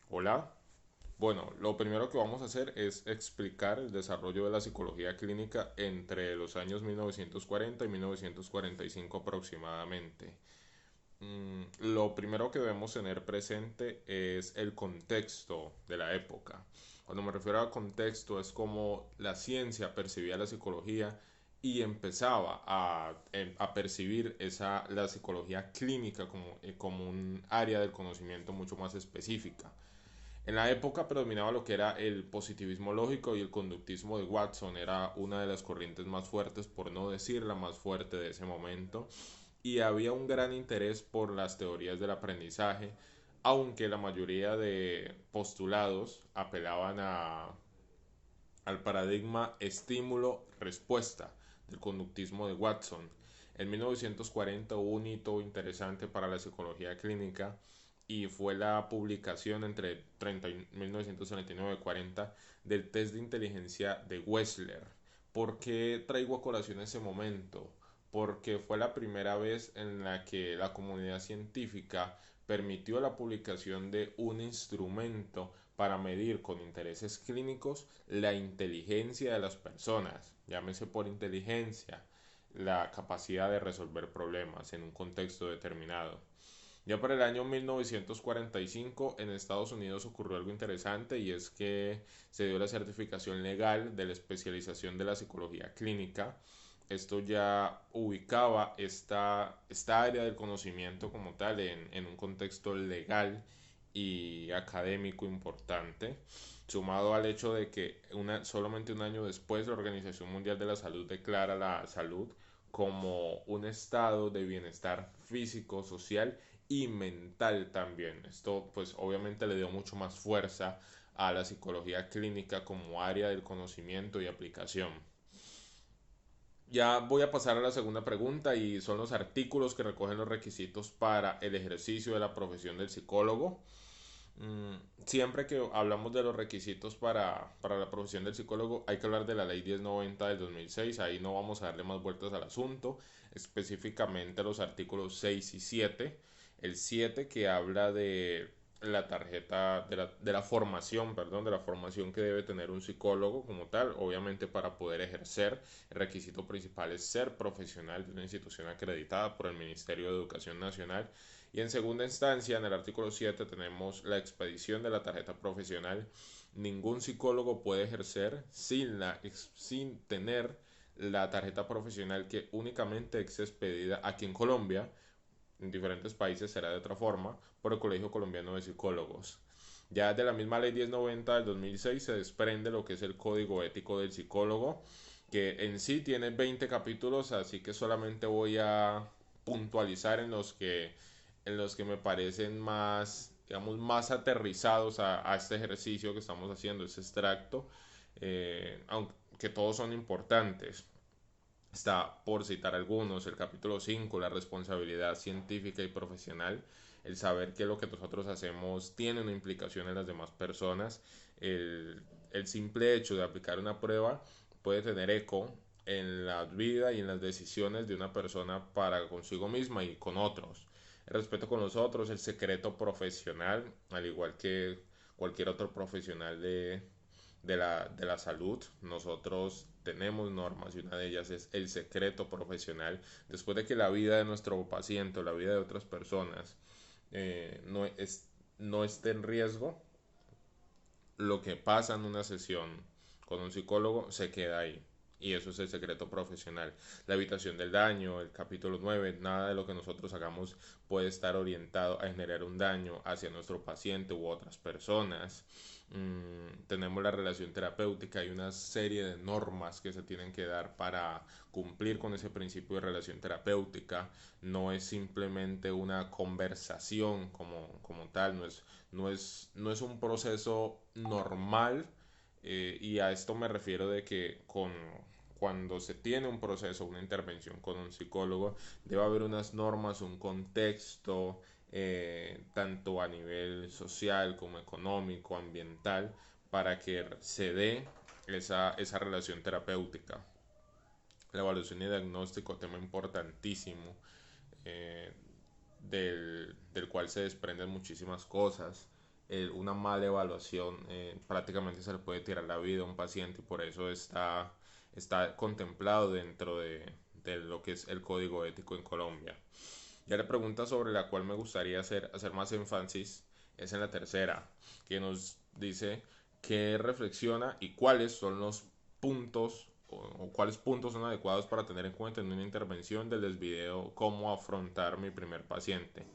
Hola. Bueno, lo primero que vamos a hacer es explicar el desarrollo de la psicología clínica entre los años 1940 y 1945 aproximadamente. Lo primero que debemos tener presente es el contexto de la época. Cuando me refiero al contexto es como la ciencia percibía la psicología y empezaba a percibir la psicología clínica como un área del conocimiento mucho más específica. En la época predominaba lo que era el positivismo lógico y el conductismo de Watson era una de las corrientes más fuertes, por no decir la más fuerte de ese momento, y había un gran interés por las teorías del aprendizaje, aunque la mayoría de postulados apelaban al paradigma estímulo-respuesta del conductismo de Watson. En 1940 hubo un hito interesante para la psicología clínica y fue la publicación entre 1939 y 40 del test de inteligencia de Wechsler. ¿Por qué traigo a colación ese momento? Porque fue la primera vez en la que la comunidad científica permitió la publicación de un instrumento para medir con intereses clínicos la inteligencia de las personas, llámese por inteligencia, la capacidad de resolver problemas en un contexto determinado. Ya para el año 1945 en Estados Unidos ocurrió algo interesante y es que se dio la certificación legal de la especialización de la psicología clínica. Esto ya ubicaba esta área del conocimiento como tal en un contexto legal y académico importante, sumado al hecho de que solamente un año después la Organización Mundial de la Salud declara la salud como un estado de bienestar físico, social y mental también. Esto pues obviamente le dio mucho más fuerza a la psicología clínica como área del conocimiento y aplicación. Ya voy a pasar a la segunda pregunta y son los artículos que recogen los requisitos para el ejercicio de la profesión del psicólogo. Mm, Siempre que hablamos de los requisitos para la profesión del psicólogo, hay que hablar de la ley 1090 del 2006. Ahí no vamos a darle más vueltas al asunto, específicamente los artículos 6 y 7. El 7 que habla de la tarjeta, de la formación, perdón, de la formación que debe tener un psicólogo como tal, obviamente para poder ejercer. El requisito principal es ser profesional de una institución acreditada por el Ministerio de Educación Nacional y en segunda instancia, en el artículo 7 tenemos la expedición de la tarjeta profesional. Ningún psicólogo puede ejercer sin tener la tarjeta profesional que únicamente es expedida aquí en Colombia. En diferentes países será de otra forma por el Colegio Colombiano de Psicólogos. Ya de la misma ley 1090 del 2006 se desprende lo que es el Código Ético del Psicólogo, que en sí tiene 20 capítulos, así que solamente voy a puntualizar en los que me parecen más, digamos, más aterrizados a este ejercicio que estamos haciendo, ese extracto, aunque todos son importantes. Está, por citar algunos, el capítulo 5 la responsabilidad científica y profesional, el saber que lo que nosotros hacemos tiene una implicación en las demás personas, el simple hecho de aplicar una prueba puede tener eco en la vida y en las decisiones de una persona para consigo misma y con otros. El respeto con los otros, el secreto profesional, al igual que cualquier otro profesional de la salud. Nosotros tenemos normas y una de ellas es el secreto profesional. Después de que la vida de nuestro paciente o la vida de otras personas no esté en riesgo, lo que pasa en una sesión con un psicólogo se queda ahí. Y eso es el secreto profesional. La evitación del daño, el capítulo 9 nada de lo que nosotros hagamos puede estar orientado a generar un daño hacia nuestro paciente u otras personas. Tenemos la relación terapéutica y una serie de normas que se tienen que dar para cumplir con ese principio de relación terapéutica. No es simplemente una conversación como tal, no es un proceso normal, y a esto me refiero de que cuando se tiene un proceso, una intervención con un psicólogo, debe haber unas normas, un contexto, tanto a nivel social como económico, ambiental, para que se dé esa relación terapéutica. La evaluación y diagnóstico, tema importantísimo, eh, del cual se desprenden muchísimas cosas. una mala evaluación prácticamente se le puede tirar la vida a un paciente y por eso está contemplado dentro de lo que es el código ético en Colombia. Ya la pregunta sobre la cual me gustaría hacer más énfasis es en la tercera, que nos dice qué reflexiona y cuáles son los puntos o cuáles puntos son adecuados para tener en cuenta en una intervención del video cómo afrontar mi primer paciente.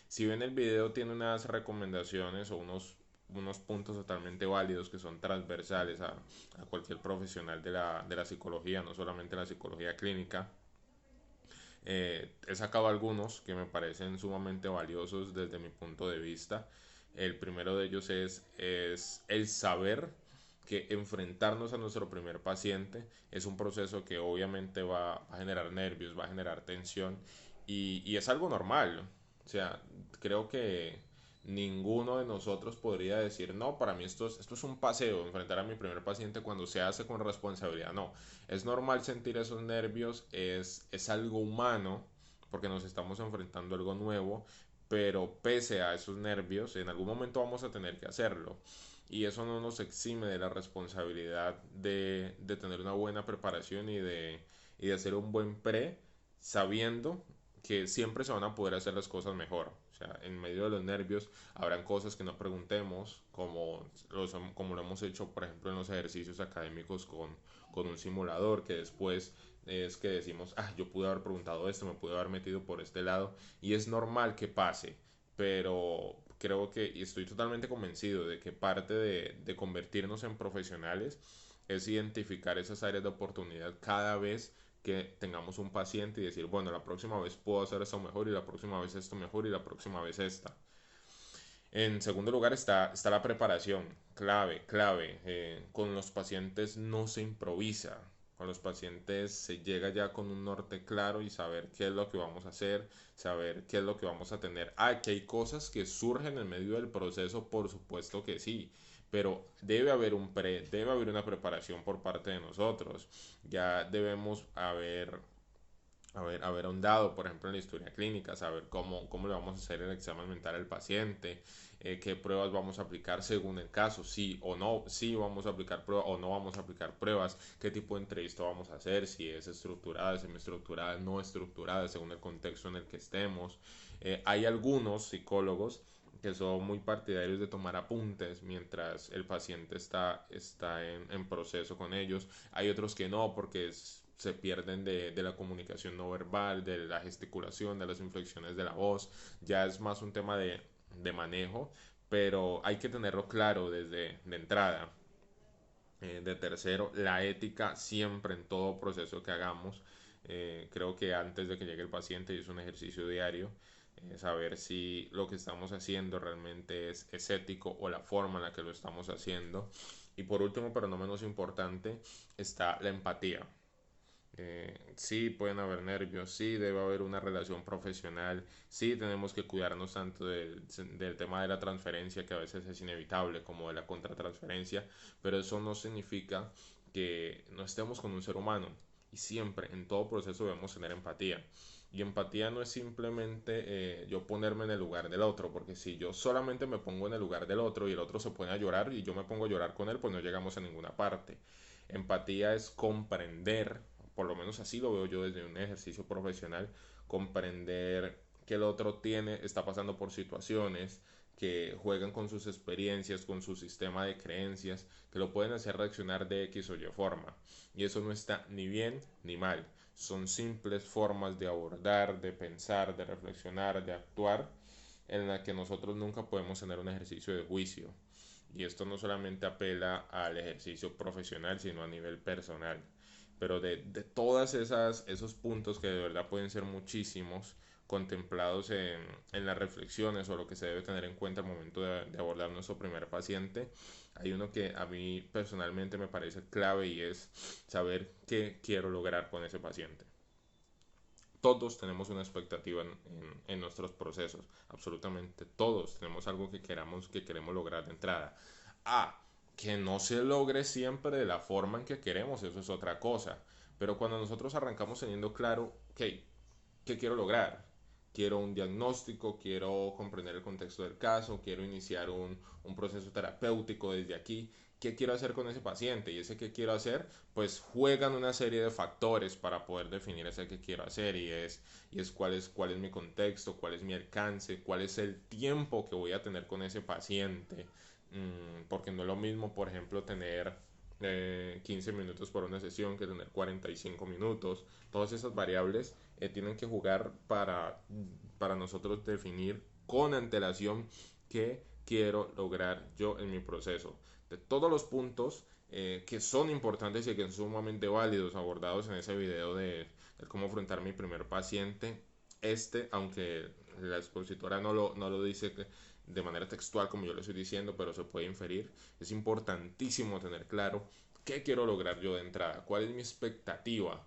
Si bien el video tiene unas recomendaciones o unos puntos totalmente válidos que son transversales a cualquier profesional de la psicología, no solamente la psicología clínica, he sacado algunos que me parecen sumamente valiosos desde mi punto de vista. El primero de ellos es el saber que enfrentarnos a nuestro primer paciente es un proceso que obviamente va a generar nervios, va a generar tensión y es algo normal. O sea, creo que ninguno de nosotros podría decir, no, para mí esto es un paseo, enfrentar a mi primer paciente cuando se hace con responsabilidad. No, es normal sentir esos nervios, es algo humano porque nos estamos enfrentando a algo nuevo, pero pese a esos nervios, en algún momento vamos a tener que hacerlo. Y eso no nos exime de la responsabilidad de tener una buena preparación y de hacer un buen pre, sabiendo que siempre se van a poder hacer las cosas mejor. O sea, en medio de los nervios habrán cosas que no preguntemos, como lo hemos hecho, por ejemplo, en los ejercicios académicos con un simulador, que después es que decimos, yo pude haber preguntado esto, me pude haber metido por este lado, y es normal que pase, pero creo que, y estoy totalmente convencido de que parte de convertirnos en profesionales es identificar esas áreas de oportunidad cada vez que tengamos un paciente y decir, bueno, la próxima vez puedo hacer esto mejor y la próxima vez esto mejor y la próxima vez esta. En segundo lugar está la preparación, clave. Con los pacientes no se improvisa, con los pacientes se llega ya con un norte claro y saber qué es lo que vamos a hacer, saber qué es lo que vamos a tener. Que hay cosas que surgen en medio del proceso, por supuesto que sí, pero debe haber debe haber una preparación por parte de nosotros. Ya debemos haber ahondado, por ejemplo, en la historia clínica, saber cómo le vamos a hacer el examen mental al paciente, qué pruebas vamos a aplicar según el caso, sí o no, si vamos a aplicar pruebas o no vamos a aplicar pruebas, qué tipo de entrevista vamos a hacer, si es estructurada, semiestructurada, no estructurada, según el contexto en el que estemos. Hay algunos psicólogos que son muy partidarios de tomar apuntes mientras el paciente está en proceso con ellos. Hay otros que no, porque se pierden de la comunicación no verbal, de la gesticulación, de las inflexiones de la voz. Ya es más un tema de manejo, pero hay que tenerlo claro desde de entrada. De tercero, la ética siempre en todo proceso que hagamos. Creo que antes de que llegue el paciente es un ejercicio diario. Saber si lo que estamos haciendo realmente es ético o la forma en la que lo estamos haciendo. Y por último, pero no menos importante, está la empatía. Sí, pueden haber nervios, sí, debe haber una relación profesional, sí, tenemos que cuidarnos tanto del tema de la transferencia, que a veces es inevitable, como de la contratransferencia, pero eso no significa que no estemos con un ser humano. Y siempre, en todo proceso, debemos tener empatía. Y empatía no es simplemente yo ponerme en el lugar del otro, porque si yo solamente me pongo en el lugar del otro y el otro se pone a llorar y yo me pongo a llorar con él, pues no llegamos a ninguna parte. Empatía es comprender, por lo menos así lo veo yo desde un ejercicio profesional, comprender que el otro está pasando por situaciones que juegan con sus experiencias, con su sistema de creencias, que lo pueden hacer reaccionar de X o Y forma. Y eso no está ni bien ni mal. Son simples formas de abordar, de pensar, de reflexionar, de actuar, en la que nosotros nunca podemos tener un ejercicio de juicio. Y esto no solamente apela al ejercicio profesional, sino a nivel personal. Pero de todas esos puntos que de verdad pueden ser muchísimos, contemplados en las reflexiones o lo que se debe tener en cuenta al momento de abordar nuestro primer paciente, hay uno que a mí personalmente me parece clave y es saber qué quiero lograr con ese paciente. Todos tenemos una expectativa en nuestros procesos, absolutamente todos tenemos algo que queremos lograr de entrada. Ah, que no se logre siempre de la forma en que queremos, eso es otra cosa. Pero cuando nosotros arrancamos teniendo claro, ok, ¿qué quiero lograr? quiero un diagnóstico, quiero comprender el contexto del caso, quiero iniciar un proceso terapéutico desde aquí. ¿Qué quiero hacer con ese paciente? Y ese que quiero hacer, pues juegan una serie de factores para poder definir ese que quiero hacer y es cuál es mi contexto, cuál es mi alcance, cuál es el tiempo que voy a tener con ese paciente. Porque no es lo mismo, por ejemplo, tener 15 minutos por una sesión que tener 45 minutos. Todas esas variables tienen que jugar para nosotros definir con antelación qué quiero lograr yo en mi proceso. De todos los puntos que son importantes y que son sumamente válidos abordados en ese video de cómo afrontar mi primer paciente, aunque la expositora no lo dice de manera textual como yo lo estoy diciendo, pero se puede inferir, es importantísimo tener claro qué quiero lograr yo de entrada, cuál es mi expectativa,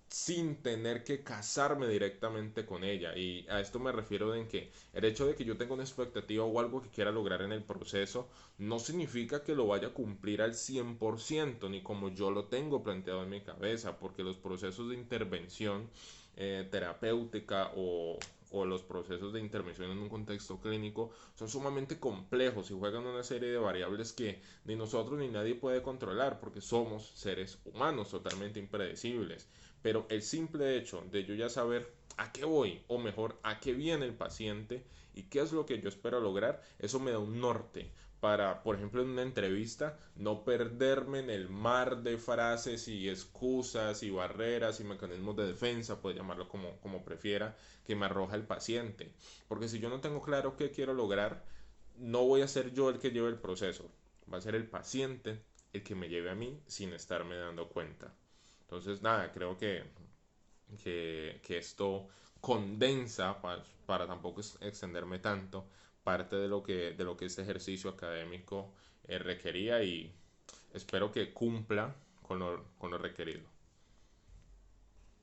sin tener que casarme directamente con ella. Y a esto me refiero en que el hecho de que yo tenga una expectativa o algo que quiera lograr en el proceso no significa que lo vaya a cumplir al 100% ni como yo lo tengo planteado en mi cabeza, porque los procesos de intervención terapéutica o los procesos de intervención en un contexto clínico son sumamente complejos y juegan una serie de variables que ni nosotros ni nadie puede controlar porque somos seres humanos totalmente impredecibles. Pero el simple hecho de yo ya saber a qué voy, o mejor, a qué viene el paciente y qué es lo que yo espero lograr, eso me da un norte para, por ejemplo, en una entrevista, no perderme en el mar de frases y excusas y barreras y mecanismos de defensa, puede llamarlo como prefiera, que me arroja el paciente. Porque si yo no tengo claro qué quiero lograr, no voy a ser yo el que lleve el proceso, va a ser el paciente el que me lleve a mí sin estarme dando cuenta. Entonces, nada, creo que esto condensa, para tampoco extenderme tanto, parte de lo que este ejercicio académico requería y espero que cumpla con lo requerido.